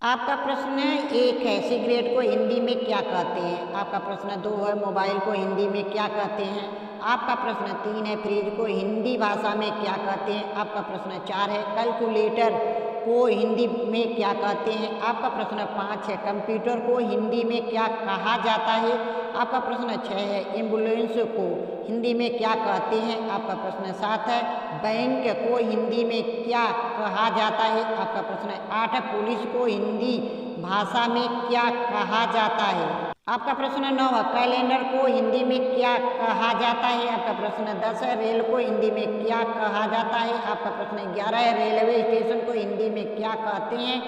आपका प्रश्न 1 है सिगरेट को हिंदी में क्या कहते हैं। आपका प्रश्न 2 है मोबाइल को हिंदी में क्या कहते हैं। आपका प्रश्न 3 है फ्रिज को हिंदी भाषा में क्या कहते हैं। आपका प्रश्न 4 है कैलकुलेटर को हिंदी में क्या कहते हैं। आपका प्रश्न 5 है कंप्यूटर को हिंदी में क्या कहा जाता है। आपका प्रश्न 6 है एम्बुलेंस को हिंदी में क्या कहते हैं। आपका प्रश्न 7 है बैंक को हिंदी में क्या कहा जाता है। आपका प्रश्न 8 है पुलिस को हिंदी भाषा में क्या कहा जाता है। आपका प्रश्न 9 है कैलेंडर को हिंदी में क्या कहा जाता है। आपका प्रश्न 10 है रेल को हिंदी में क्या कहा जाता है। आपका प्रश्न 11 है रेलवे स्टेशन को हिंदी में क्या कहते हैं।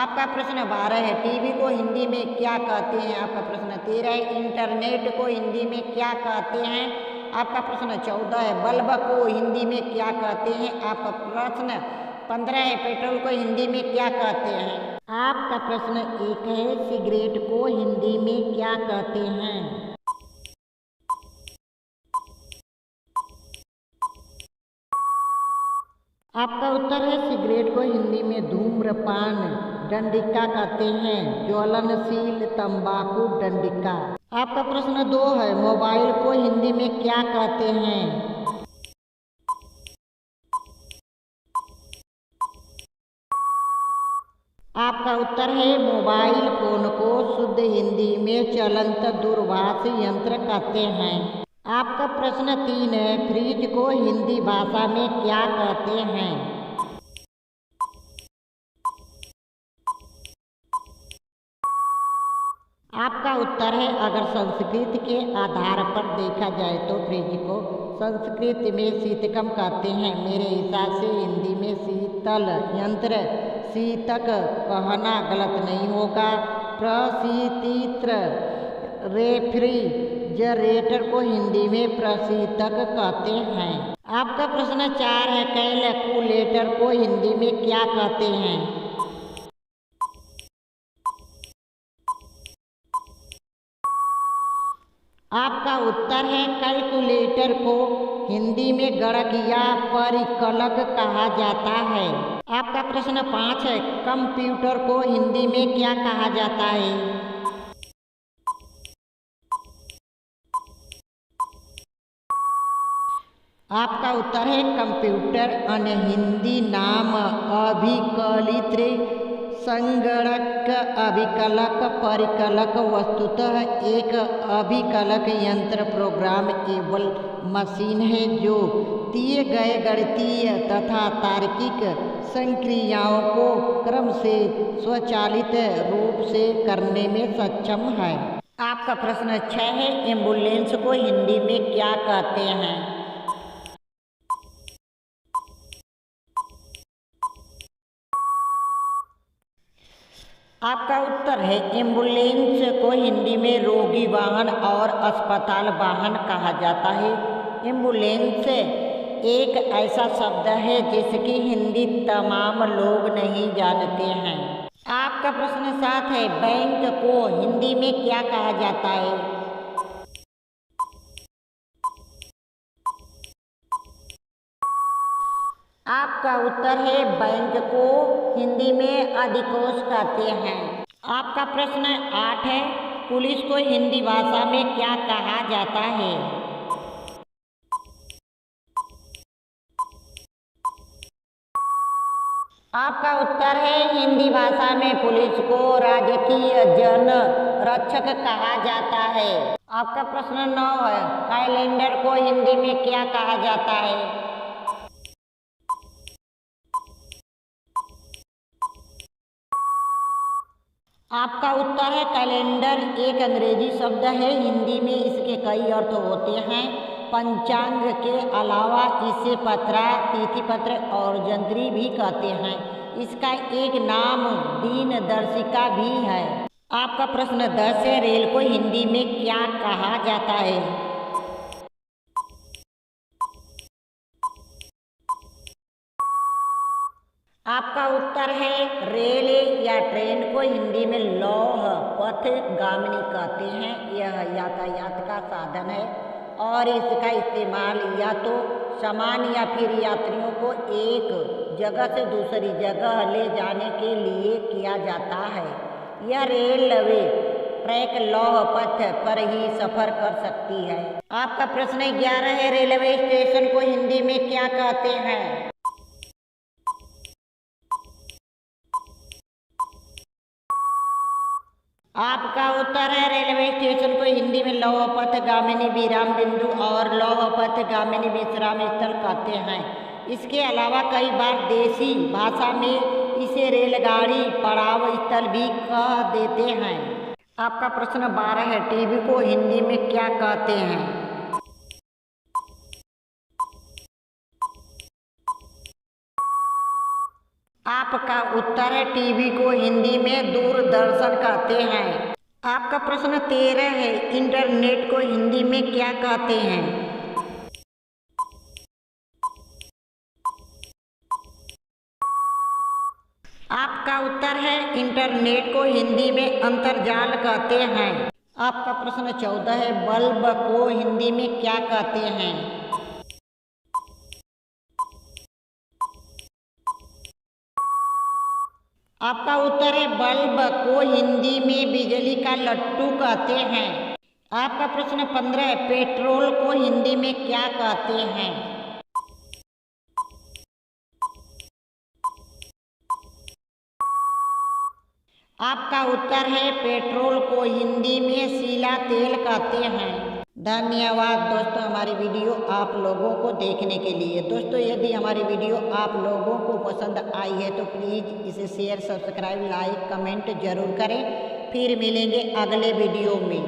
आपका प्रश्न 12 है टीवी को हिंदी में क्या कहते हैं। आपका प्रश्न 13 है इंटरनेट को हिंदी में क्या कहते हैं। आपका प्रश्न 14 है बल्ब को हिंदी में क्या कहते हैं। आपका प्रश्न 15 है पेट्रोल को हिंदी में क्या कहते हैं। आपका प्रश्न 1 है सिगरेट को हिंदी में क्या कहते हैं। आपका उत्तर है सिगरेट को हिंदी में धूम्रपान डंडिका कहते हैं। ज्वलनशील तंबाकू डंडिका। आपका प्रश्न 2 है मोबाइल को हिंदी में क्या कहते हैं। आपका उत्तर है मोबाइल फोन को शुद्ध हिंदी में चलंत दूरभाष यंत्र कहते हैं। आपका प्रश्न 3 है फ्रिज को हिंदी भाषा में क्या कहते हैं। आपका उत्तर है अगर संस्कृत के आधार पर देखा जाए तो फ्रिज को संस्कृत में शीतकम कहते हैं। मेरे हिसाब से हिंदी में शीतल यंत्र शीतक कहना गलत नहीं होगा। प्रशीतित्र रेफ्रिजरेटर को हिंदी में प्रशीतक कहते हैं। आपका प्रश्न 4 है कैलकुलेटर को हिंदी में क्या कहते हैं। आपका उत्तर है कैलकुलेटर को हिंदी में गणक या परिकलक कहा जाता है। आपका प्रश्न 5 है कंप्यूटर को हिंदी में क्या कहा जाता है। आपका उत्तर है कंप्यूटर अन्य हिंदी नाम अभिकलित संगणक अभिकलक परिकलक वस्तुतः एक अभिकलक यंत्र प्रोग्राम एबल मशीन है जो दिए गए गणितीय तथा तार्किक संक्रियाओं को क्रम से स्वचालित रूप से करने में सक्षम है। आपका प्रश्न 6 है एम्बुलेंस को हिंदी में क्या कहते हैं। आपका उत्तर है एम्बुलेंस को हिंदी में रोगी वाहन और अस्पताल वाहन कहा जाता है। एम्बुलेंस एक ऐसा शब्द है जिसकी हिंदी तमाम लोग नहीं जानते हैं। आपका प्रश्न 7 है बैंक को हिंदी में क्या कहा जाता है। आपका उत्तर है बैंक को हिंदी में अधिकोष कहते हैं। आपका प्रश्न 8 है पुलिस को हिंदी भाषा में क्या कहा जाता है। आपका उत्तर है हिंदी भाषा में पुलिस को राजकीय जन रक्षक कहा जाता है। आपका प्रश्न 9 है कैलेंडर को हिंदी में क्या कहा जाता है। आपका उत्तर है कैलेंडर एक अंग्रेजी शब्द है। हिंदी में इसके कई अर्थ होते हैं। पंचांग के अलावा इसे पत्रा तिथि पत्र और जंत्री भी कहते हैं। इसका एक नाम दिनदर्शिका भी है। आपका प्रश्न 10 है रेल को हिंदी में क्या कहा जाता है। आपका उत्तर है रेल या ट्रेन को हिंदी में लौह पथ गामिनी कहते हैं। यह यातायात का साधन है और इसका इस्तेमाल या तो सामान या फिर यात्रियों को एक जगह से दूसरी जगह ले जाने के लिए किया जाता है। यह रेलवे ट्रैक लौह पथ पर ही सफर कर सकती है। आपका प्रश्न 11 है, रेलवे स्टेशन को हिंदी में क्या कहते हैं? आपका उत्तर है, रेलवे स्टेशन को हिंदी में लौह पथ गामिनी विराम बिंदु और लौह पथ गामिनी विश्राम स्थल कहते हैं। इसके अलावा कई बार देसी भाषा में इसे रेलगाड़ी पड़ाव स्थल भी कह देते हैं। आपका प्रश्न 12 है, टीवी को हिंदी में क्या कहते हैं? आपका उत्तर है, टीवी को हिंदी में दूरदर्शन कहते हैं। आपका प्रश्न 13 है, इंटरनेट को हिंदी में क्या कहते हैं? आपका उत्तर है, इंटरनेट को हिंदी में अंतर्जाल कहते हैं। आपका प्रश्न 14 है, बल्ब को हिंदी में क्या कहते हैं? आपका उत्तर है, बल्ब को हिंदी में बिजली का लट्टू कहते हैं। आपका प्रश्न 15 है, पेट्रोल को हिंदी में क्या कहते हैं? आपका उत्तर है, पेट्रोल को हिंदी में सीला तेल कहते हैं। धन्यवाद दोस्तों हमारी वीडियो आप लोगों को देखने के लिए। दोस्तों यदि हमारी वीडियो आप लोगों को पसंद आई है तो प्लीज़ इसे शेयर, सब्सक्राइब, लाइक, कमेंट जरूर करें। फिर मिलेंगे अगले वीडियो में।